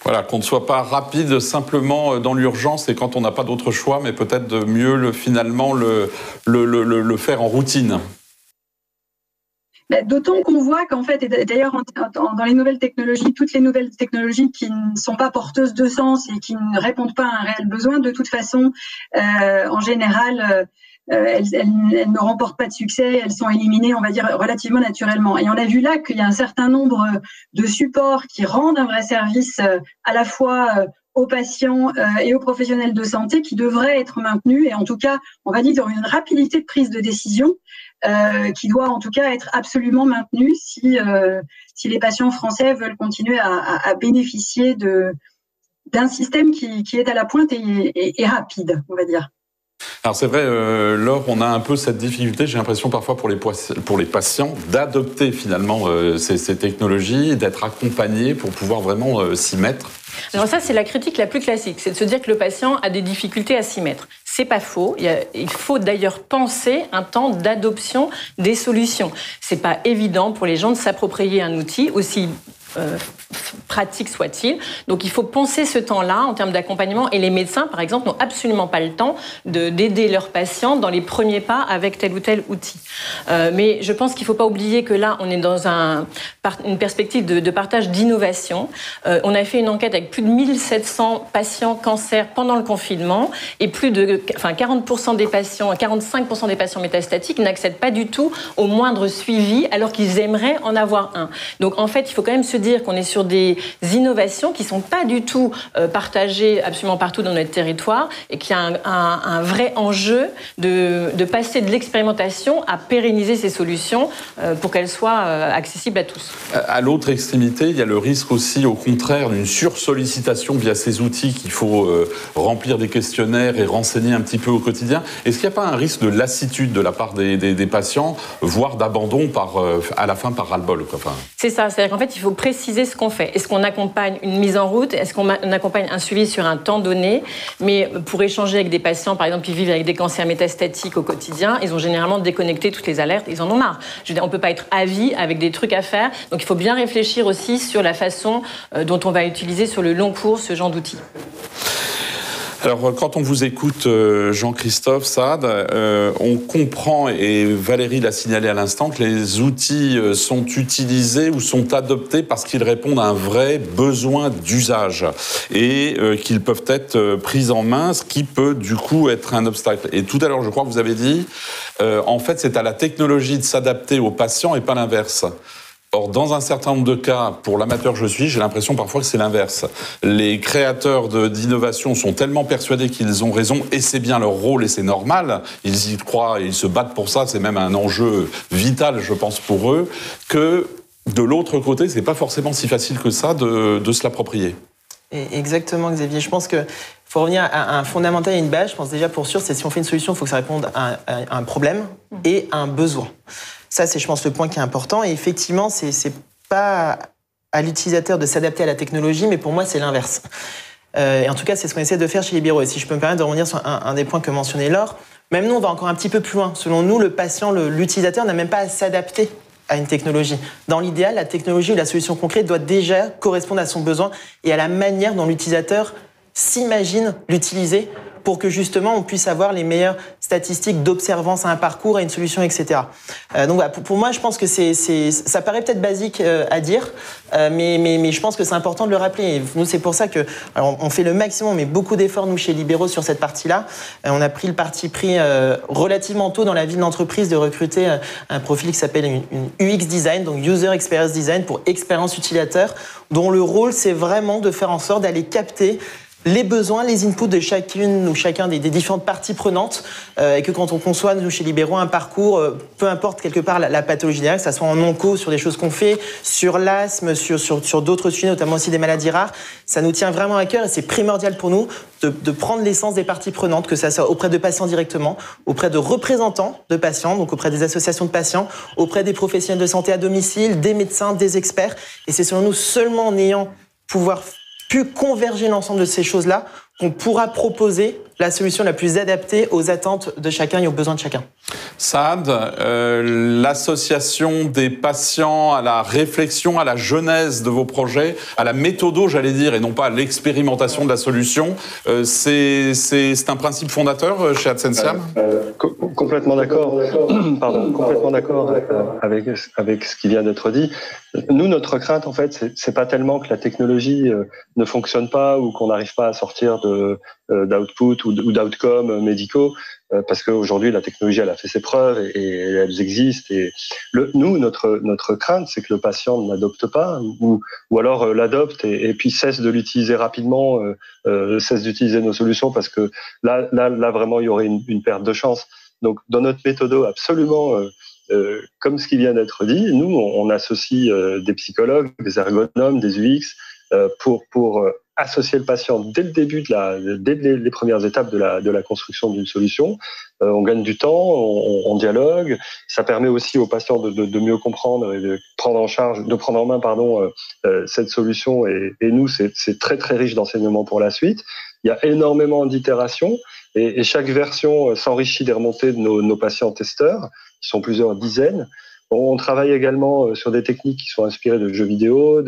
Voilà, qu'on ne soit pas rapide simplement dans l'urgence et quand on n'a pas d'autre choix, mais peut-être de mieux finalement le faire en routine. D'autant qu'on voit qu'en fait, et d'ailleurs dans les nouvelles technologies, toutes les nouvelles technologies qui ne sont pas porteuses de sens et qui ne répondent pas à un réel besoin, de toute façon, en général, elles ne remportent pas de succès, elles sont éliminées, on va dire, relativement naturellement. Et on a vu là qu'il y a un certain nombre de supports qui rendent un vrai service à la fois aux patients et aux professionnels de santé qui devraient être maintenus et en tout cas, on va dire, une rapidité de prise de décision qui doit en tout cas être absolument maintenue si les patients français veulent continuer à bénéficier d'un système qui est à la pointe et rapide, on va dire. Alors c'est vrai, Laure, on a un peu cette difficulté, j'ai l'impression parfois pour les patients, d'adopter finalement ces technologies, d'être accompagnés pour pouvoir vraiment s'y mettre. Alors ça, c'est la critique la plus classique, c'est de se dire que le patient a des difficultés à s'y mettre. C'est pas faux. Il faut d'ailleurs penser un temps d'adoption des solutions. C'est pas évident pour les gens de s'approprier un outil aussi pratique soit-il. Donc il faut penser ce temps-là en termes d'accompagnement et les médecins, par exemple, n'ont absolument pas le temps d'aider leurs patients dans les premiers pas avec tel ou tel outil. Mais je pense qu'il ne faut pas oublier que là, on est dans une perspective de partage d'innovation. On a fait une enquête avec plus de 1700 patients cancer pendant le confinement et plus de 40% des patients, 45% des patients métastatiques n'accèdent pas du tout au moindre suivi alors qu'ils aimeraient en avoir un. Donc en fait, il faut quand même se dire qu'on est sur des innovations qui ne sont pas du tout partagées absolument partout dans notre territoire et qu'il y a un vrai enjeu de passer de l'expérimentation à pérenniser ces solutions pour qu'elles soient accessibles à tous. À l'autre extrémité, il y a le risque aussi, au contraire, d'une sursollicitation via ces outils qu'il faut remplir des questionnaires et renseigner un petit peu au quotidien. Est-ce qu'il n'y a pas un risque de lassitude de la part des patients, voire d'abandon à la fin par ras-le-bol, quoi. Enfin... C'est ça, c'est-à-dire qu'en fait, il faut préciser ce qu'on fait. Est-ce qu'on accompagne une mise en route? Est-ce qu'on accompagne un suivi sur un temps donné? Mais pour échanger avec des patients, par exemple, qui vivent avec des cancers métastatiques au quotidien, ils ont généralement déconnecté toutes les alertes, ils en ont marre. Je veux dire, on ne peut pas être à vie avec des trucs à faire. Donc il faut bien réfléchir aussi sur la façon dont on va utiliser sur le long cours ce genre d'outils. Alors, quand on vous écoute, Jean-Christophe Saad, on comprend, et Valérie l'a signalé à l'instant, que les outils sont utilisés ou sont adoptés parce qu'ils répondent à un vrai besoin d'usage et qu'ils peuvent être pris en main, ce qui peut du coup être un obstacle. Et tout à l'heure, je crois que vous avez dit, en fait, c'est à la technologie de s'adapter aux patients et pas l'inverse. Or, dans un certain nombre de cas, pour l'amateur que je suis, j'ai l'impression parfois que c'est l'inverse. Les créateurs d'innovation sont tellement persuadés qu'ils ont raison, et c'est bien leur rôle, et c'est normal, ils y croient, et ils se battent pour ça, c'est même un enjeu vital, je pense, pour eux, que de l'autre côté, c'est pas forcément si facile que ça de se l'approprier. Exactement, Xavier. Je pense qu'il faut revenir à un fondamental et une base. Je pense déjà, pour sûr, c'est si on fait une solution, il faut que ça réponde à un problème et à un besoin. Ça, c'est, je pense, le point qui est important. Et effectivement, c'est pas à l'utilisateur de s'adapter à la technologie, mais pour moi, c'est l'inverse. Et en tout cas, c'est ce qu'on essaie de faire chez les bureaux. Et si je peux me permettre de revenir sur un des points que mentionnait Laure, même nous, on va encore un petit peu plus loin. Selon nous, le patient, l'utilisateur n'a même pas à s'adapter à une technologie. Dans l'idéal, la technologie ou la solution concrète doit déjà correspondre à son besoin et à la manière dont l'utilisateur s'imagine l'utiliser pour que justement on puisse avoir les meilleures statistiques d'observance à un parcours, à une solution, etc. Donc voilà, pour moi, je pense que ça paraît peut-être basique à dire, mais je pense que c'est important de le rappeler. Et nous, c'est pour ça que on fait le maximum, mais beaucoup d'efforts, nous, chez Libéraux, sur cette partie-là. On a pris le parti pris relativement tôt dans la vie de l'entreprise de recruter un profil qui s'appelle une UX Design, donc User Experience Design, pour expérience utilisateur, dont le rôle, c'est vraiment de faire en sorte d'aller capter les besoins, les inputs de chacune ou chacun des différentes parties prenantes, et que quand on conçoit, nous, chez Libero, un parcours, peu importe quelque part la pathologie derrière, que ça soit en onco, sur des choses qu'on fait, sur l'asthme, sur d'autres sujets, notamment aussi des maladies rares, ça nous tient vraiment à cœur et c'est primordial pour nous de prendre l'essence des parties prenantes, que ça soit auprès de patients directement, auprès de représentants de patients, donc auprès des associations de patients, auprès des professionnels de santé à domicile, des médecins, des experts. Et c'est selon nous seulement en ayant pu converger l'ensemble de ces choses-là qu'on pourra proposer la solution la plus adaptée aux attentes de chacun et aux besoins de chacun. Saad, l'association des patients à la réflexion, à la genèse de vos projets, à la méthodo, j'allais dire, et non pas à l'expérimentation de la solution, c'est un principe fondateur chez Adsensiam ? Complètement d'accord. Pardon, complètement d'accord avec ce qui vient d'être dit. Nous, notre crainte, en fait, c'est pas tellement que la technologie ne fonctionne pas ou qu'on n'arrive pas à sortir d'output ou d'outcomes médicaux, parce qu'aujourd'hui, la technologie, elle a fait ses preuves et elles existent. Et nous, notre crainte, c'est que le patient ne l'adopte pas ou alors l'adopte et puis cesse de l'utiliser rapidement, cesse d'utiliser nos solutions, parce que là vraiment, il y aurait une perte de chance. Donc, dans notre méthodo, absolument, comme ce qui vient d'être dit, nous, on associe des psychologues, des ergonomes, des UX, pour associer le patient dès le début dès les premières étapes de la construction d'une solution. On gagne du temps, on dialogue. Ça permet aussi aux patients de mieux comprendre et de prendre en main cette solution. Et nous, c'est très très riche d'enseignements pour la suite. Il y a énormément d'itérations et chaque version s'enrichit des remontées de nos patients testeurs, qui sont plusieurs dizaines. On travaille également sur des techniques qui sont inspirées de jeux vidéo,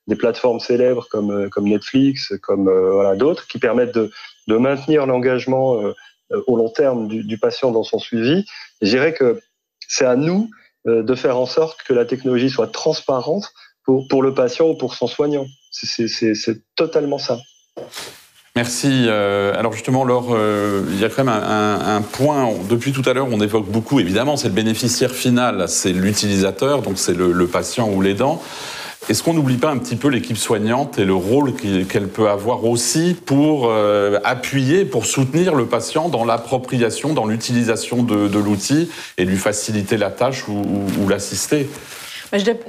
des plateformes célèbres comme Netflix, comme d'autres, qui permettent de maintenir l'engagement au long terme du patient dans son suivi. Et je dirais que c'est à nous de faire en sorte que la technologie soit transparente pour le patient ou pour son soignant. C'est totalement ça. Merci. Alors justement, Laure, il y a quand même un point, depuis tout à l'heure, on évoque beaucoup, évidemment, c'est le bénéficiaire final, c'est l'utilisateur, donc c'est le patient ou l'aidant. Est-ce qu'on n'oublie pas un petit peu l'équipe soignante et le rôle qu'elle peut avoir aussi pour appuyer, pour soutenir le patient dans l'appropriation, dans l'utilisation de l'outil et lui faciliter la tâche ou l'assister ?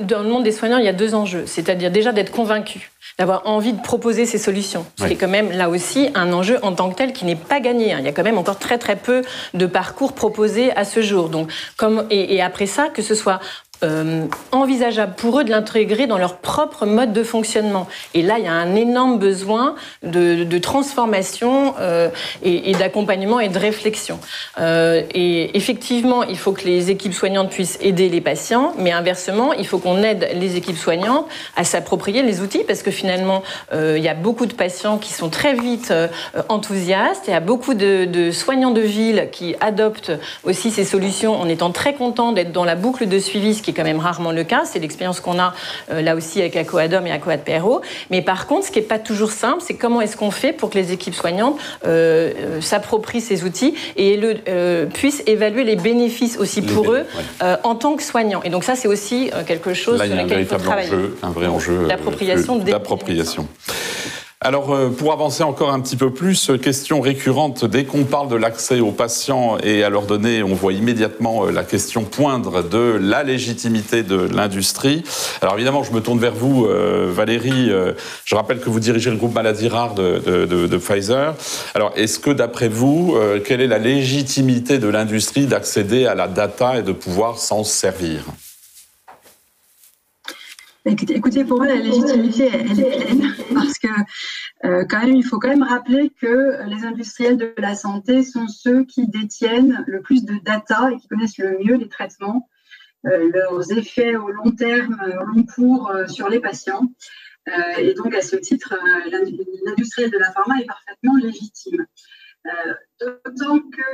Dans le monde des soignants, il y a deux enjeux. C'est-à-dire déjà d'être convaincu, d'avoir envie de proposer ces solutions. Oui. C'est quand même là aussi un enjeu en tant que tel qui n'est pas gagné. Il y a quand même encore très très peu de parcours proposés à ce jour. Donc, et après ça, que ce soit envisageable pour eux de l'intégrer dans leur propre mode de fonctionnement. Et là, il y a un énorme besoin de transformation et d'accompagnement et de réflexion. Et effectivement, il faut que les équipes soignantes puissent aider les patients, mais inversement, il faut qu'on aide les équipes soignantes à s'approprier les outils, parce que finalement, il y a beaucoup de patients qui sont très vite enthousiastes, il y a beaucoup de soignants de ville qui adoptent aussi ces solutions en étant très contents d'être dans la boucle de suivi, ce qui est quand même rarement le cas. C'est l'expérience qu'on a là aussi avec Acoadom et Acoad-PRO. Mais par contre, ce qui n'est pas toujours simple, c'est comment est-ce qu'on fait pour que les équipes soignantes s'approprient ces outils et puissent évaluer les bénéfices aussi pour eux en tant que soignants. Et donc ça, c'est aussi quelque chose sur lequel il faut travailler. Un vrai enjeu d'appropriation. Alors, pour avancer encore un petit peu plus, question récurrente, dès qu'on parle de l'accès aux patients et à leur donner, on voit immédiatement la question poindre de la légitimité de l'industrie. Alors évidemment, je me tourne vers vous, Valérie. Je rappelle que vous dirigez le groupe maladies rares de Pfizer. Alors, est-ce que d'après vous, quelle est la légitimité de l'industrie d'accéder à la data et de pouvoir s'en servir ? Écoutez, pour moi, la légitimité, elle est pleine, parce que quand même, il faut quand même rappeler que les industriels de la santé sont ceux qui détiennent le plus de data et qui connaissent le mieux les traitements, leurs effets au long terme, au long cours sur les patients. Et donc, à ce titre, l'industriel de la pharma est parfaitement légitime. D'autant que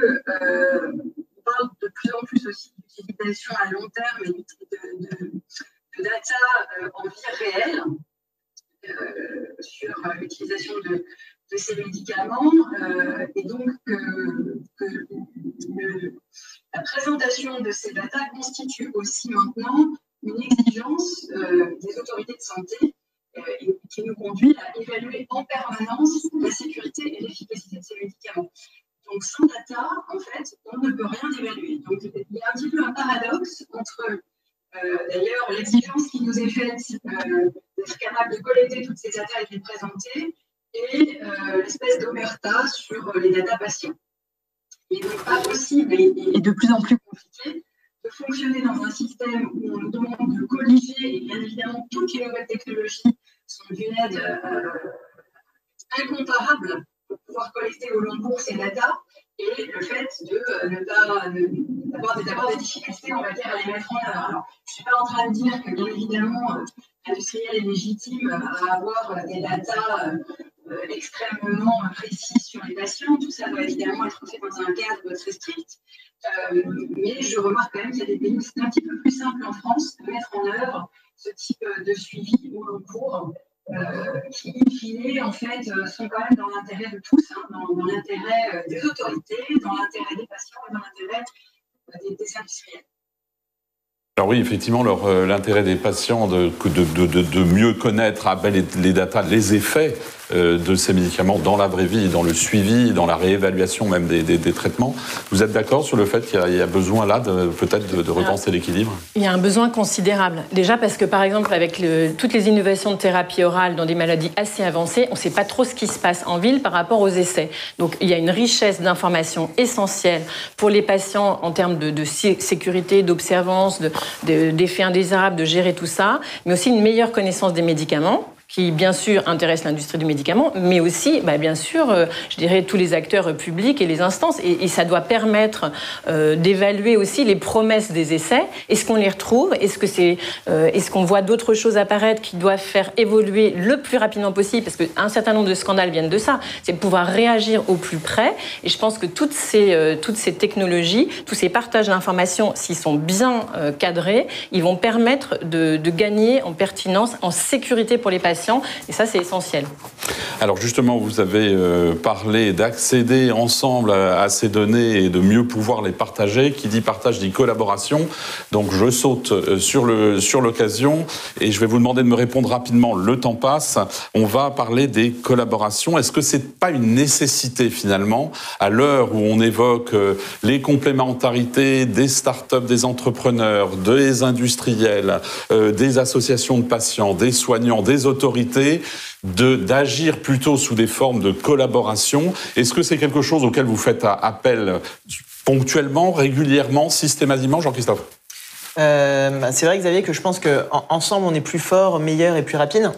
on parle de plus en plus aussi d'utilisation à long terme et de data en vie réelle sur l'utilisation de ces médicaments et donc la présentation de ces data constitue aussi maintenant une exigence des autorités de santé qui qui nous conduit à évaluer en permanence la sécurité et l'efficacité de ces médicaments. Donc, sans data, en fait, on ne peut rien évaluer. Donc, il y a un petit peu un paradoxe entre, d'ailleurs, l'exigence qui nous est faite d'être capable de collecter toutes ces data et de les présenter, et l'espèce d'omerta sur les data patients. Il est donc pas possible et de plus en plus compliqué de fonctionner dans un système où on nous demande de colliger, et bien évidemment, toutes les nouvelles technologies sont d'une aide incomparable pour pouvoir collecter au long cours ces data, et le fait d'avoir des difficultés, on va dire, à les mettre en œuvre. Alors, je ne suis pas en train de dire que, bien évidemment, l'industriel est légitime à avoir des data extrêmement précis sur les patients. Tout ça doit évidemment être fait dans un cadre très strict. Mais je remarque quand même qu'il y a des pays où c'est un petit peu plus simple en France de mettre en œuvre ce type de suivi au long cours, qui, in fine, en fait, sont quand même dans l'intérêt de tous, hein, dans l'intérêt des autorités, dans l'intérêt des patients et dans l'intérêt des industriels. Alors oui, effectivement, l'intérêt des patients de mieux connaître les datas, les effets de ces médicaments dans la vraie vie, dans le suivi, dans la réévaluation même des traitements. Vous êtes d'accord sur le fait qu'il y a besoin là peut-être de repenser l'équilibre ? Il y a un besoin considérable. Déjà parce que par exemple avec toutes les innovations de thérapie orale dans des maladies assez avancées, on ne sait pas trop ce qui se passe en ville par rapport aux essais. Donc il y a une richesse d'informations essentielles pour les patients en termes de sécurité, d'observance, d'effets indésirables, de gérer tout ça, mais aussi une meilleure connaissance des médicaments, qui, bien sûr, intéresse l'industrie du médicament, mais aussi, bien sûr, je dirais, tous les acteurs publics et les instances. Et ça doit permettre d'évaluer aussi les promesses des essais. Est-ce qu'on les retrouve ? Est-ce qu'on voit d'autres choses apparaître qui doivent faire évoluer le plus rapidement possible ? Parce qu'un certain nombre de scandales viennent de ça. C'est de pouvoir réagir au plus près. Et je pense que toutes ces technologies, tous ces partages d'informations, s'ils sont bien cadrés, ils vont permettre de gagner en pertinence, en sécurité pour les patients. Et ça, c'est essentiel. Alors justement, vous avez parlé d'accéder ensemble à ces données et de mieux pouvoir les partager. Qui dit partage dit collaboration. Donc je saute sur l'occasion et je vais vous demander de me répondre rapidement. Le temps passe. On va parler des collaborations. Est-ce que c'est pas une nécessité finalement, à l'heure où on évoque les complémentarités des startups, des entrepreneurs, des industriels, des associations de patients, des soignants, des autorités, d'agir plutôt sous des formes de collaboration. Est-ce que c'est quelque chose auquel vous faites appel ponctuellement, régulièrement, systématiquement, Jean-Christophe ? C'est vrai, Xavier, que je pense qu'ensemble, on est plus fort, meilleur et plus rapide.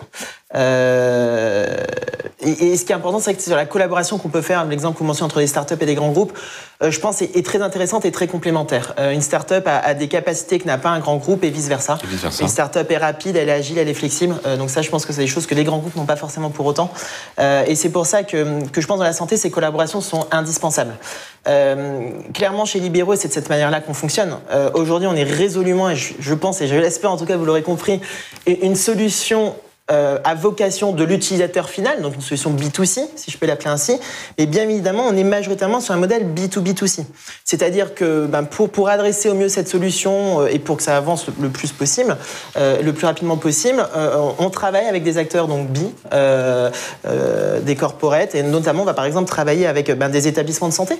Et ce qui est important, c'est que sur la collaboration qu'on peut faire, l'exemple que vous mentionnez entre des startups et des grands groupes, je pense est très intéressante et très complémentaire. Une startup a des capacités que n'a pas un grand groupe et vice-versa. Une startup est rapide, elle est agile, elle est flexible. Donc ça, je pense que c'est des choses que les grands groupes n'ont pas forcément pour autant. Et c'est pour ça que je pense dans la santé, ces collaborations sont indispensables. Clairement, chez Libéraux, c'est de cette manière-là qu'on fonctionne. Aujourd'hui, on est résolument, et je pense, et je l'espère en tout cas, vous l'aurez compris, une solution à vocation de l'utilisateur final, donc une solution B2C, si je peux l'appeler ainsi, mais bien évidemment, on est majoritairement sur un modèle B2B2C. C'est-à-dire que pour adresser au mieux cette solution et pour que ça avance le plus possible, le plus rapidement possible, on travaille avec des acteurs donc B, des corporates, et notamment on va par exemple travailler avec des établissements de santé,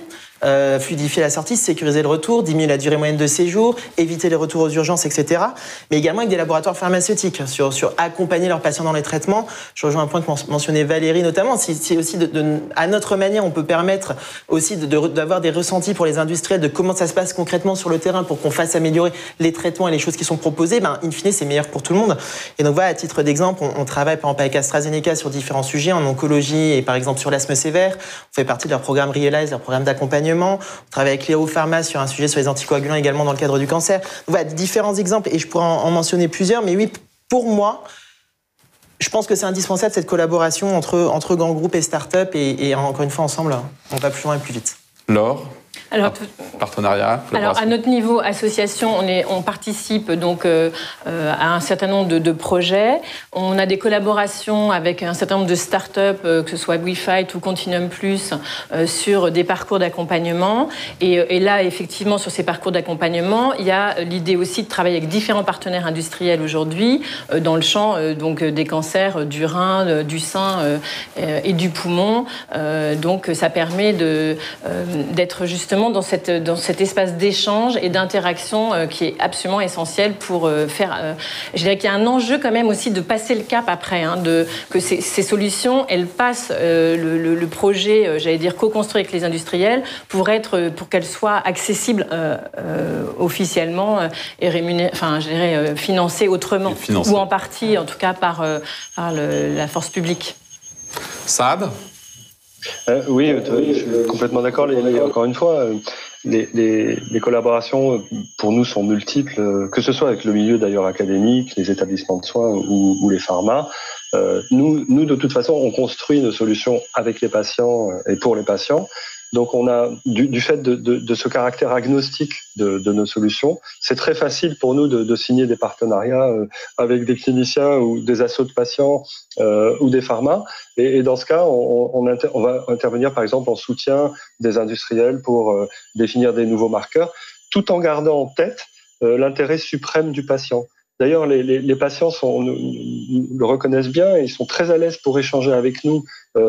fluidifier la sortie, sécuriser le retour, diminuer la durée moyenne de séjour, éviter les retours aux urgences, etc. Mais également avec des laboratoires pharmaceutiques sur accompagner leurs patients dans les traitements. Je rejoins un point que mentionnait Valérie notamment. C'est aussi à notre manière, on peut permettre aussi d'avoir des ressentis pour les industriels de comment ça se passe concrètement sur le terrain pour qu'on fasse améliorer les traitements et les choses qui sont proposées. In fine, c'est meilleur pour tout le monde. Et donc voilà, à titre d'exemple, on travaille par exemple avec AstraZeneca sur différents sujets en oncologie et par exemple sur l'asthme sévère. On fait partie de leur programme Realize, leur programme d'accompagnement. On travaille avec Léo Pharma sur un sujet sur les anticoagulants également dans le cadre du cancer. Donc voilà, différents exemples et je pourrais en mentionner plusieurs. Mais oui, pour moi, je pense que c'est indispensable cette collaboration entre grands groupes et start-up et encore une fois ensemble, on va plus loin et plus vite. Laure ? Alors, partenariat, alors, à notre niveau association, on participe donc à un certain nombre de projets. On a des collaborations avec un certain nombre de start-up, que ce soit WeFight ou Continuum Plus, sur des parcours d'accompagnement. Et là, effectivement, sur ces parcours d'accompagnement, il y a l'idée aussi de travailler avec différents partenaires industriels aujourd'hui dans le champ donc des cancers du rein, du sein et du poumon. Donc, ça permet d'être justement dans cet espace d'échange et d'interaction qui est absolument essentiel pour faire... je dirais qu'il y a un enjeu quand même aussi de passer le cap après, que ces solutions, elles passent le projet, j'allais dire, co-construit avec les industriels pour qu'elles soient accessibles officiellement et financées autrement. Ou en partie, en tout cas, par la force publique. Saad ? Oui, je suis complètement d'accord. Encore une fois, les collaborations pour nous sont multiples, que ce soit avec le milieu d'ailleurs académique, les établissements de soins ou les pharmas. Nous, de toute façon, on construit nos solutions avec les patients et pour les patients. Donc, on a du fait de ce caractère agnostique de nos solutions, c'est très facile pour nous de signer des partenariats avec des cliniciens ou des assos de patients ou des pharmas. Et dans ce cas, on va intervenir par exemple en soutien des industriels pour définir des nouveaux marqueurs, tout en gardant en tête l'intérêt suprême du patient. D'ailleurs, les patients le reconnaissent bien et ils sont très à l'aise pour échanger avec nous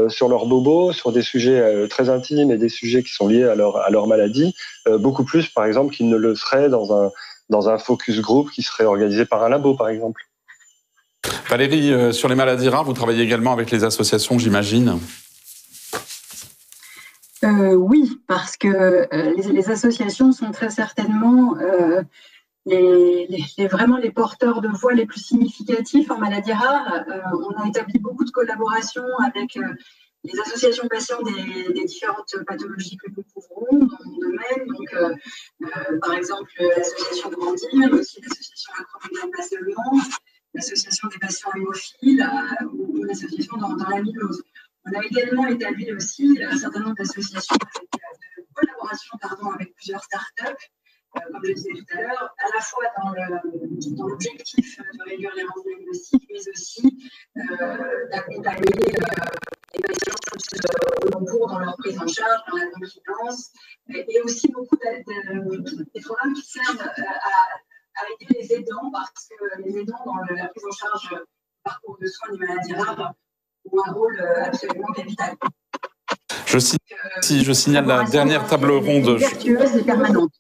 sur leurs bobos, sur des sujets très intimes et des sujets qui sont liés à leur maladie, beaucoup plus, par exemple, qu'ils ne le seraient dans un focus group qui serait organisé par un labo, par exemple. Valérie, sur les maladies rares, vous travaillez également avec les associations, j'imagine ? Oui, parce que les associations sont très certainement... vraiment les porteurs de voix les plus significatifs en maladies rares. On a établi beaucoup de collaborations avec les associations patients des différentes pathologies que nous couvrons dans mon domaine. Donc, par exemple, l'association de Grandir, mais aussi l'association Acromégal pas seulement, l'association des patients hémophiles ou l'association dans l'amylose. On a également établi aussi un certain nombre d'associations de collaboration avec plusieurs startups. Comme je le disais tout à l'heure, à la fois dans l'objectif de réduire les rendements diagnostiques, mais aussi d'accompagner les patients au long cours dans leur prise en charge, dans la confidence, et aussi beaucoup des programmes qui servent à aider les aidants, parce que les aidants dans la prise en charge du parcours de soins des maladies rares ont un rôle absolument capital. Je signale la dernière table ronde. Vertueuse et permanente.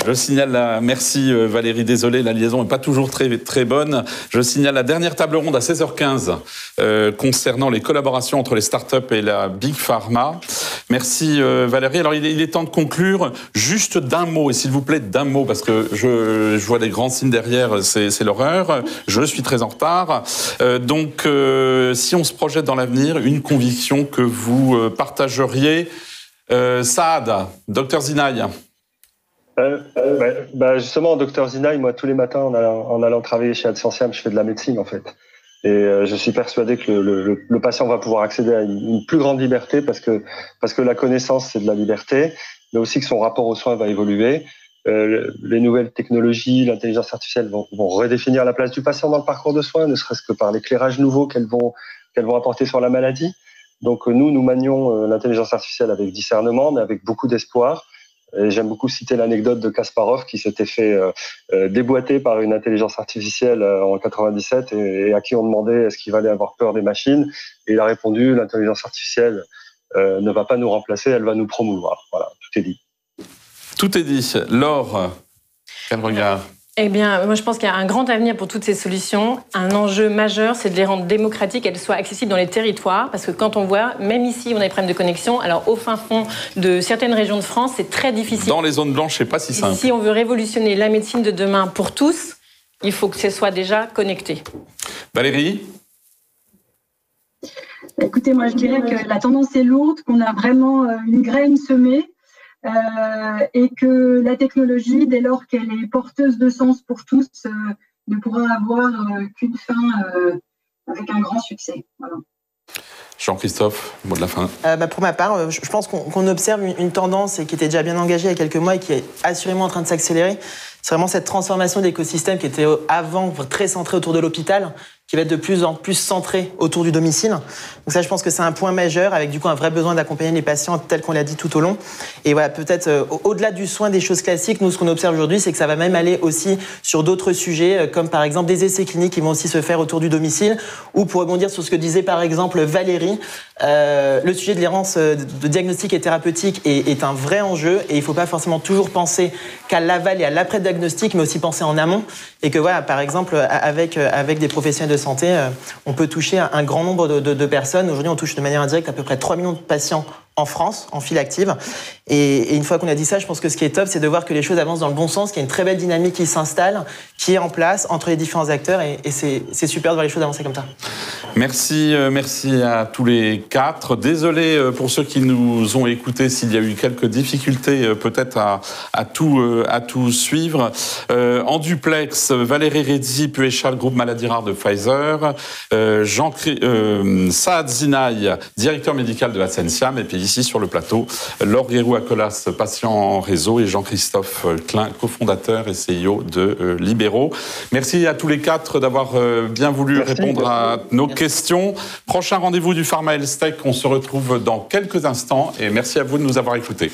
Je signale merci Valérie, désolé, la liaison n'est pas toujours très, très bonne. Je signale la dernière table ronde à 16h15 concernant les collaborations entre les startups et la Big Pharma. Merci Valérie. Alors il est temps de conclure juste d'un mot, et s'il vous plaît d'un mot, parce que je vois des grands signes derrière, c'est l'horreur. Je suis très en retard. Donc si on se projette dans l'avenir, une conviction que vous partageriez. Saad, Dr Zinaï. Justement, Dr Zinaï, moi tous les matins en allant travailler chez Adsensiam, je fais de la médecine en fait. Et je suis persuadé que le patient va pouvoir accéder à une plus grande liberté parce que la connaissance c'est de la liberté, mais aussi que son rapport aux soins va évoluer. Les nouvelles technologies, l'intelligence artificielle vont redéfinir la place du patient dans le parcours de soins, ne serait-ce que par l'éclairage nouveau qu'elles vont apporter sur la maladie. Donc nous manions l'intelligence artificielle avec discernement, mais avec beaucoup d'espoir. Et j'aime beaucoup citer l'anecdote de Kasparov qui s'était fait déboîter par une intelligence artificielle en 97 et à qui on demandait est-ce qu'il valait avoir peur des machines. Et il a répondu l'intelligence artificielle ne va pas nous remplacer, elle va nous promouvoir. Voilà, tout est dit. Tout est dit. Laure, quel regard ? Eh bien, moi, je pense qu'il y a un grand avenir pour toutes ces solutions. Un enjeu majeur, c'est de les rendre démocratiques, qu'elles soient accessibles dans les territoires. Parce que quand on voit, même ici, on a des problèmes de connexion. Alors, au fin fond de certaines régions de France, c'est très difficile. Dans les zones blanches, c'est pas si simple. Si on veut révolutionner la médecine de demain pour tous, il faut que ce soit déjà connecté. Valérie ? Écoutez, moi, je dirais que la tendance est lourde, qu'on a vraiment une graine semée. Et que la technologie, dès lors qu'elle est porteuse de sens pour tous, ne pourra avoir qu'une fin avec un grand succès. Voilà. Jean-Christophe, mot de la fin. Pour ma part, je pense qu'on observe une tendance qui était déjà bien engagée il y a quelques mois et qui est assurément en train de s'accélérer. C'est vraiment cette transformation de l'écosystème qui était avant très centré autour de l'hôpital, qui va être de plus en plus centré autour du domicile. Donc ça, je pense que c'est un point majeur, avec du coup un vrai besoin d'accompagner les patients tel qu'on l'a dit tout au long. Et voilà, peut-être au-delà du soin des choses classiques, nous, ce qu'on observe aujourd'hui, c'est que ça va même aller aussi sur d'autres sujets, comme par exemple des essais cliniques qui vont aussi se faire autour du domicile, ou pour rebondir sur ce que disait par exemple Valérie, le sujet de l'errance de diagnostic et thérapeutique est un vrai enjeu, et il ne faut pas forcément toujours penser qu'à l'aval et à l'après-diagnostic, mais aussi penser en amont. Et que voilà, par exemple, avec des professionnels de santé, on peut toucher un grand nombre de personnes. Aujourd'hui, on touche de manière indirecte à peu près 3 millions de patients en France, en file active. Et une fois qu'on a dit ça, je pense que ce qui est top, c'est de voir que les choses avancent dans le bon sens, qu'il y a une très belle dynamique qui s'installe, qui est en place entre les différents acteurs, et c'est super de voir les choses avancer comme ça. Merci à tous les 4. Désolé pour ceux qui nous ont écoutés s'il y a eu quelques difficultés peut-être à tout suivre. En duplex, Valérie Redzi, Puéchal, groupe maladies rares de Pfizer, Saad Zinaï, directeur médical de Ascensiam, et puis ici sur le plateau, Laure Guérou-Acolas, patient en réseau, et Jean-Christophe Klein, cofondateur et CEO de Libéraux. Merci à tous les 4 d'avoir bien voulu répondre à nos questions. Prochain rendez-vous du Pharma Health Tech, on se retrouve dans quelques instants, et merci à vous de nous avoir écoutés.